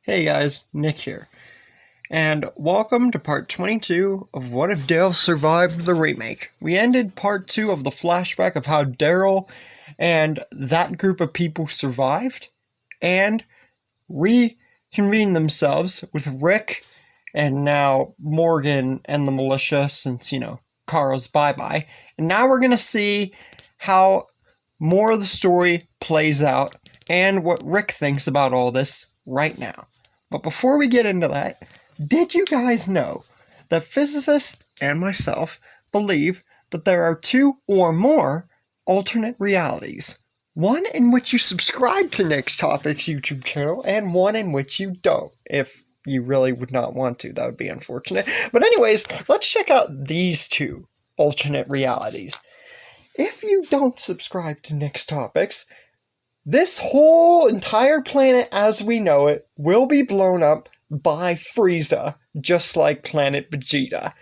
Hey guys, Nick here, and welcome to part 22 of What If Dale Survived the Remake. We ended part 2 of the flashback of how Daryl and that group of people survived, and reconvened themselves with Rick and now Morgan and the militia since, Carl's bye-bye. And now we're gonna see how more of the story plays out and what Rick thinks about all this right now. But before we get into that, did you guys know that physicists and myself believe that there are two or more alternate realities? One in which you subscribe to Nick's Topics YouTube channel, and one in which you don't. If you really would not want to, that would be unfortunate. But anyways, let's check out these two alternate realities. If you don't subscribe to Nick's Topics, this whole entire planet as we know it will be blown up by Frieza, just like Planet Vegeta.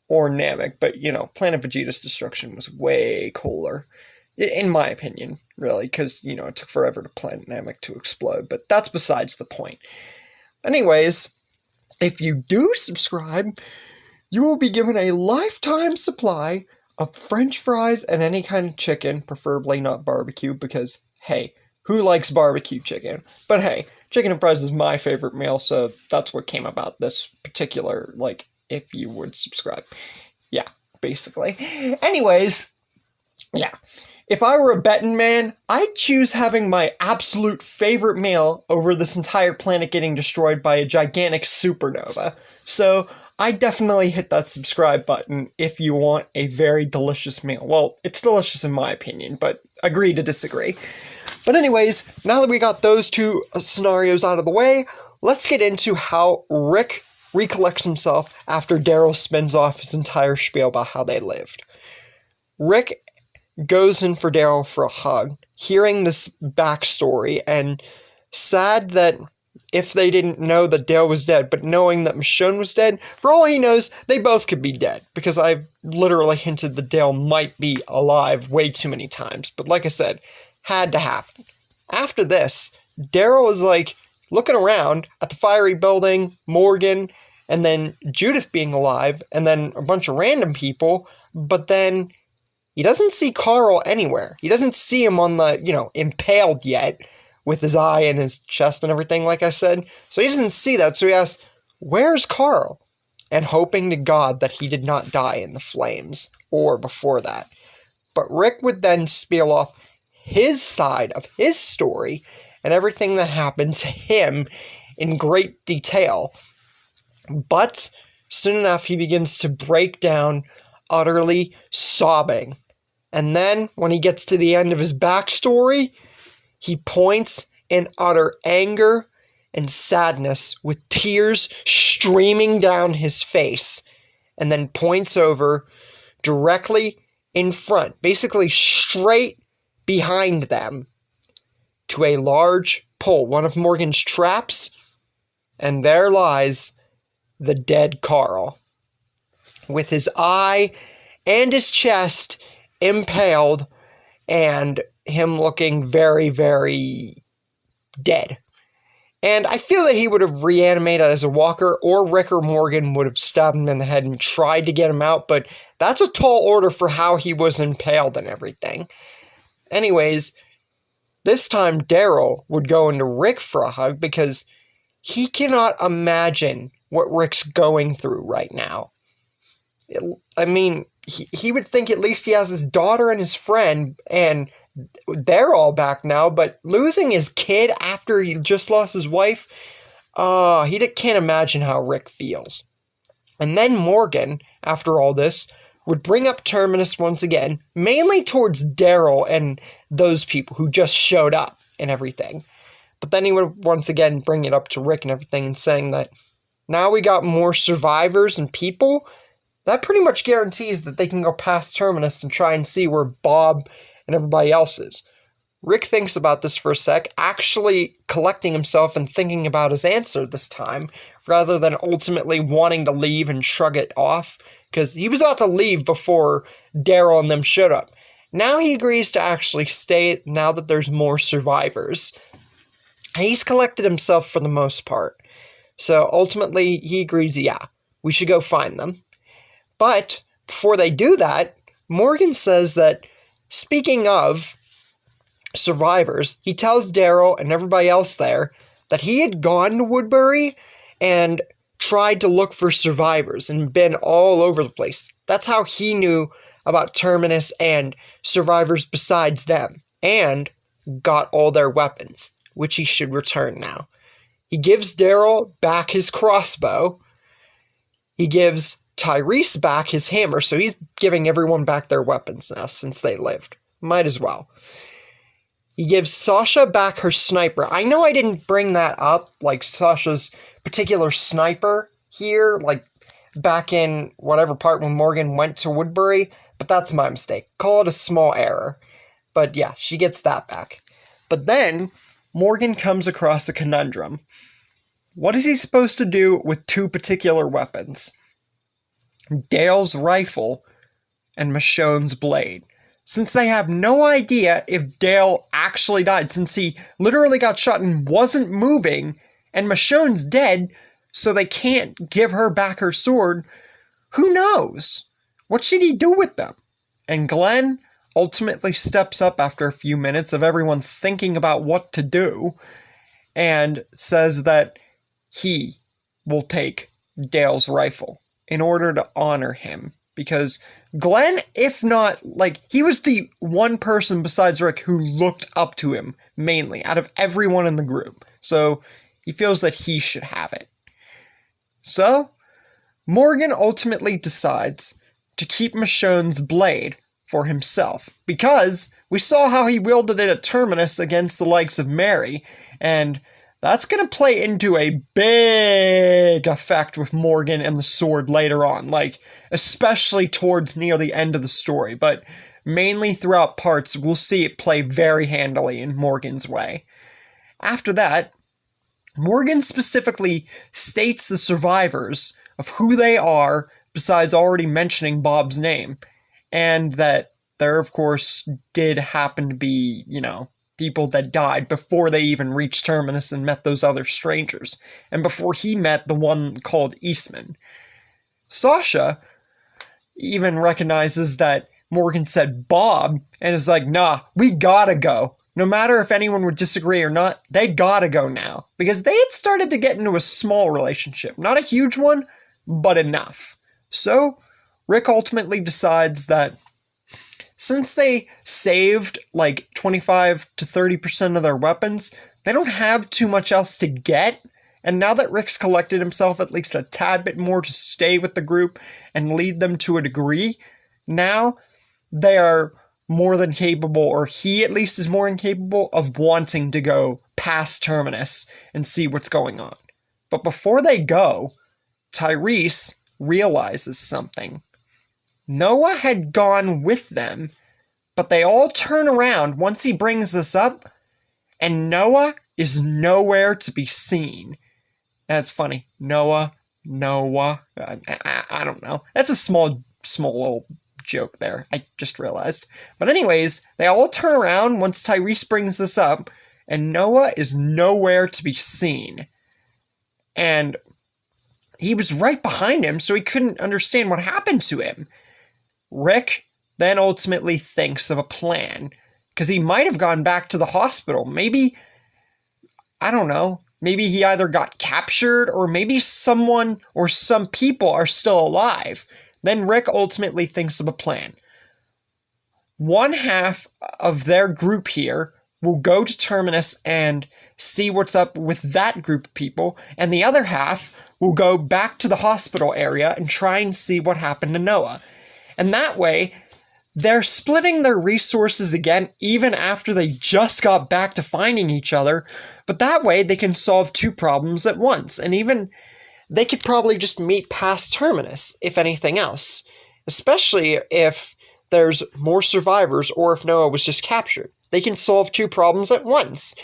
Or Namek, but Planet Vegeta's destruction was way cooler. In my opinion, really, because, it took forever to Planet Namek to explode, but that's besides the point. Anyways, if you do subscribe, you will be given a lifetime supply of French fries and any kind of chicken, preferably not barbecue, because, hey, who likes barbecue chicken? But hey, chicken and fries is my favorite meal, so that's what came about this particular, if you would subscribe. Yeah, basically. Anyways, yeah. If I were a betting man, I'd choose having my absolute favorite meal over this entire planet getting destroyed by a gigantic supernova. So I definitely hit that subscribe button if you want a very delicious meal. Well, it's delicious in my opinion, but agree to disagree. But anyways, now that we got those two scenarios out of the way, let's get into how Rick recollects himself after Daryl spins off his entire spiel about how they lived. Rick goes in for Daryl for a hug, hearing this backstory, and sad that if they didn't know that Dale was dead, but knowing that Michonne was dead, for all he knows, they both could be dead, because I've literally hinted that Dale might be alive way too many times, but like I said, had to happen. After this, Daryl is looking around at the fiery building, Morgan, and then Judith being alive, and then a bunch of random people, but then he doesn't see Carl anywhere. He doesn't see him on the, impaled yet, with his eye and his chest and everything, like I said. So he doesn't see that, so he asks, "Where's Carl?" And hoping to God that he did not die in the flames, or before that. But Rick would then spiel off his side of his story, and everything that happened to him in great detail. But soon enough, he begins to break down, utterly sobbing. And then, when he gets to the end of his backstory, he points in utter anger and sadness with tears streaming down his face, and then points over directly in front, basically straight behind them, to a large pole, one of Morgan's traps, and there lies the dead Carl, with his eye and his chest impaled, and him looking very, very dead. And I feel that he would have reanimated as a walker, or Rick or Morgan would have stabbed him in the head and tried to get him out, but that's a tall order for how he was impaled and everything. Anyways, this time Daryl would go into Rick for a hug because he cannot imagine what Rick's going through right now. He would think at least he has his daughter and his friend, and they're all back now, but losing his kid after he just lost his wife, he can't imagine how Rick feels. And then Morgan, after all this, would bring up Terminus once again, mainly towards Daryl and those people who just showed up and everything. But then he would once again bring it up to Rick and everything, and saying that now we got more survivors and people. That pretty much guarantees that they can go past Terminus and try and see where Bob and everybody else is. Rick thinks about this for a sec, actually collecting himself and thinking about his answer this time, rather than ultimately wanting to leave and shrug it off, because he was about to leave before Daryl and them showed up. Now he agrees to actually stay now that there's more survivors. He's collected himself for the most part. So ultimately, he agrees, yeah, we should go find them. But before they do that, Morgan says that, speaking of survivors, he tells Daryl and everybody else there that he had gone to Woodbury and tried to look for survivors and been all over the place. That's how he knew about Terminus and survivors besides them, and got all their weapons, which he should return now. He gives Daryl back his crossbow. He gives Tyrese back his hammer, so he's giving everyone back their weapons now since they lived. Might as well. He gives Sasha back her sniper. I know I didn't bring that up, like Sasha's particular sniper here, like back in whatever part when Morgan went to Woodbury, but that's my mistake. Call it a small error. But yeah, she gets that back. But then Morgan comes across a conundrum. What is he supposed to do with two particular weapons? Dale's rifle and Michonne's blade. Since they have no idea if Dale actually died, since he literally got shot and wasn't moving, and Michonne's dead, so they can't give her back her sword, who knows? What should he do with them? And Glenn ultimately steps up after a few minutes of everyone thinking about what to do, and says that he will take Dale's rifle in order to honor him. Because Glenn, if not, like, he was the one person besides Rick who looked up to him, mainly, out of everyone in the group. So he feels that he should have it. So Morgan ultimately decides to keep Michonne's blade for himself, because we saw how he wielded it at Terminus against the likes of Mary, and that's going to play into a big effect with Morgan and the sword later on, like, especially towards near the end of the story, but mainly throughout parts, we'll see it play very handily in Morgan's way. After that, Morgan specifically states the survivors of who they are, besides already mentioning Bob's name, and that there, of course, did happen to be, people that died before they even reached Terminus and met those other strangers, and before he met the one called Eastman. Sasha even recognizes that Morgan said Bob, and is like, nah, we gotta go. No matter if anyone would disagree or not, they gotta go now. Because they had started to get into a small relationship. Not a huge one, but enough. So, Rick ultimately decides that since they saved like 25 to 30% of their weapons, they don't have too much else to get. And now that Rick's collected himself at least a tad bit more to stay with the group and lead them to a degree, now they are more than capable, or he at least is more than capable, of wanting to go past Terminus and see what's going on. But before they go, Tyrese realizes something. Noah had gone with them, but they all turn around once he brings this up, and Noah is nowhere to be seen. That's funny. Noah. I don't know. That's a small little joke there. I just realized. But anyways, they all turn around once Tyrese brings this up, and Noah is nowhere to be seen. And he was right behind him, so he couldn't understand what happened to him. Rick then ultimately thinks of a plan, because he might have gone back to the hospital. Maybe, I don't know, maybe he either got captured, or maybe someone or some people are still alive. Then Rick ultimately thinks of a plan. One half of their group here will go to Terminus and see what's up with that group of people, and the other half will go back to the hospital area and try and see what happened to Noah. And that way, they're splitting their resources again, even after they just got back to finding each other, but that way they can solve two problems at once, and even they could probably just meet past Terminus, if anything else, especially if there's more survivors or if Noah was just captured. They can solve two problems at once.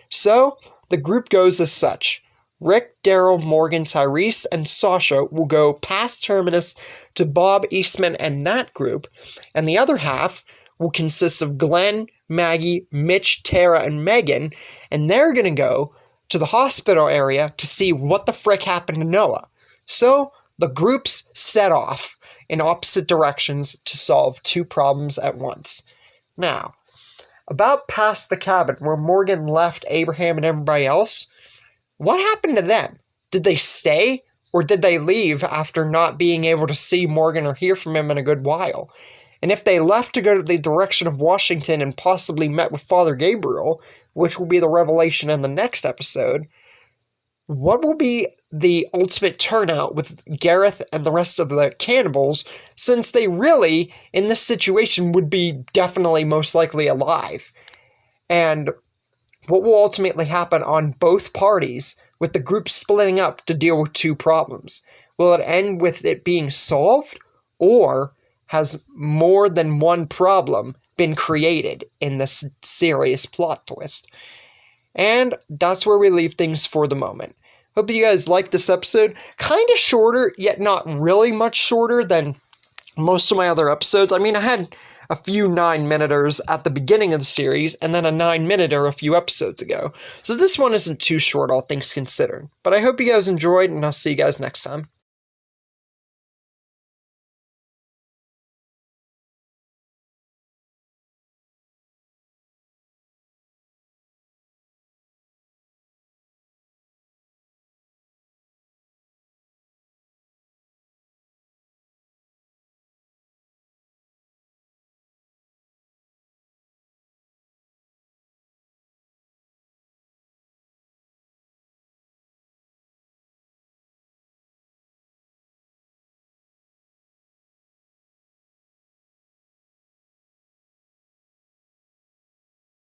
So, the group goes as such. Rick, Daryl, Morgan, Tyrese, and Sasha will go past Terminus to Bob, Eastman, and that group, and the other half will consist of Glenn, Maggie, Mitch, Tara, and Megan, and they're going to go to the hospital area to see what the frick happened to Noah. So the groups set off in opposite directions to solve two problems at once. Now, about past the cabin where Morgan left Abraham and everybody else, what happened to them? Did they stay, or did they leave after not being able to see Morgan or hear from him in a good while? And if they left to go to the direction of Washington and possibly met with Father Gabriel, which will be the revelation in the next episode, what will be the ultimate turnout with Gareth and the rest of the cannibals, since they really, in this situation, would be definitely most likely alive? And what will ultimately happen on both parties with the group splitting up to deal with two problems? Will it end with it being solved, or has more than one problem been created in this serious plot twist? And that's where we leave things for the moment. Hope you guys liked this episode. Kind of shorter, yet not really much shorter than most of my other episodes. I mean, I had a few 9-minuters at the beginning of the series, and then a 9-minuter a few episodes ago. So this one isn't too short, all things considered. But I hope you guys enjoyed, and I'll see you guys next time.